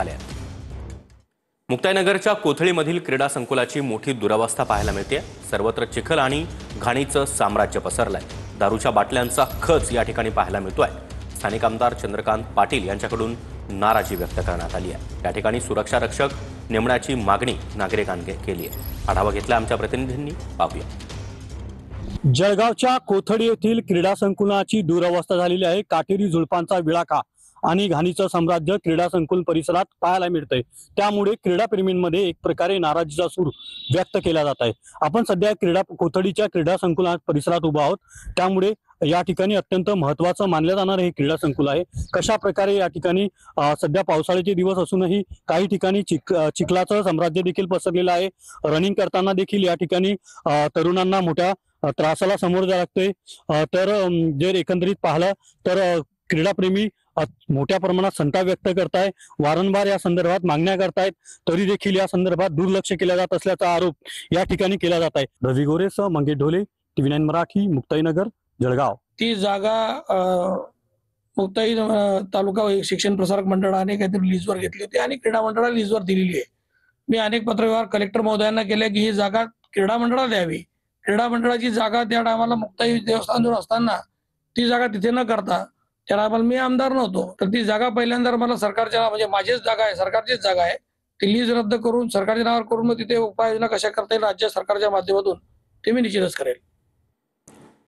झाले आहेत। मुक्ताईनगरच्या कोथळीमधील क्रीडा संकुलाची मोठी दुरावस्था पाहायला मिळते। सर्वत्र चिखल आणि घाणीचं साम्राज्य पसरलंय। दारूच्या बाटल्यांचा खच या ठिकाणी पाहायला मिळतोय। स्थानिक आमदार चंद्रकांत पाटील यांच्याकडून नाराजी व्यक्त करण्यात आली आहे। या ठिकाणी सुरक्षा रक्षक नेमण्याची मागणी नागरिकांनी केली आहे। आढावा घेतला आमच्या प्रतिनिधींनी, पाहूया। जळगावच्या कोथळी येथील क्रीडा संकुलाची दुरावस्था झालेली आहे। काटेरी झुडपांचा विळखा आणि घाणीचं साम्राज्य क्रीडा संकुल परिसरात पाहायला मिळतंय। त्यामुळे क्रीडाप्रेमींमध्ये एक प्रकारे नाराजीचा सूर व्यक्त केला जात आहे। आपण सध्या कोथळीच्या क्रीडा संकुला परिसरात उभा आहोत। त्यामुळे या ठिकाणी अत्यंत महत्त्वाचं मानलं जाणार हे क्रीडा संकुल आहे। कशा प्रकारे या ठिकाणी सध्या पावसाळ्याचे दिवस असूनही काही ठिकाणी चिखलाचं साम्राज्य देखील पसरलेलं आहे। रनिंग करताना देखील या ठिकाणी तरुणांना मोठ्या त्रासाला समोर जावं लागतंय। तर जर एकंदरीत पाहिलं तर क्रीडाप्रेमी मोठ्या प्रमाणात संताप व्यक्त करताय, वारंवार या संदर्भात मागण्या करतायत, तरी देखील या संदर्भात दुर्लक्ष केलं जात असल्याचा आरोप या ठिकाणी केला जात आहे। रवी गोरेसह मंगेश ढोले, TV9 मराठी, मुक्ताईनगर, जळगाव। ती जागा मुक्ताई तालुका शिक्षण प्रसारक मंडळाने काहीतरी लीजवर घेतली होती आणि क्रीडा मंडळाला लीजवर दिलेली आहे। मी अनेक पत्रव्यवहार कलेक्टर महोदयांना केले की ही जागा क्रीडा मंडळाला द्यावी। क्रीडा मंडळाची जागा त्या टायमाला मुक्ताई देवस्थानजवळ असताना ती जागा तिथे न करता, त्या टायमाला मी आमदार नव्हतो, तर ती जागा पहिल्यांदा मला सरकारच्या म्हणजे माझीच जागा आहे, सरकारचीच जागा आहे, ती लीज रद्द करून सरकारच्या नावावर करून मग तिथे उपाययोजना कशा करता येईल राज्य सरकारच्या माध्यमातून ते मी निश्चितच करेल।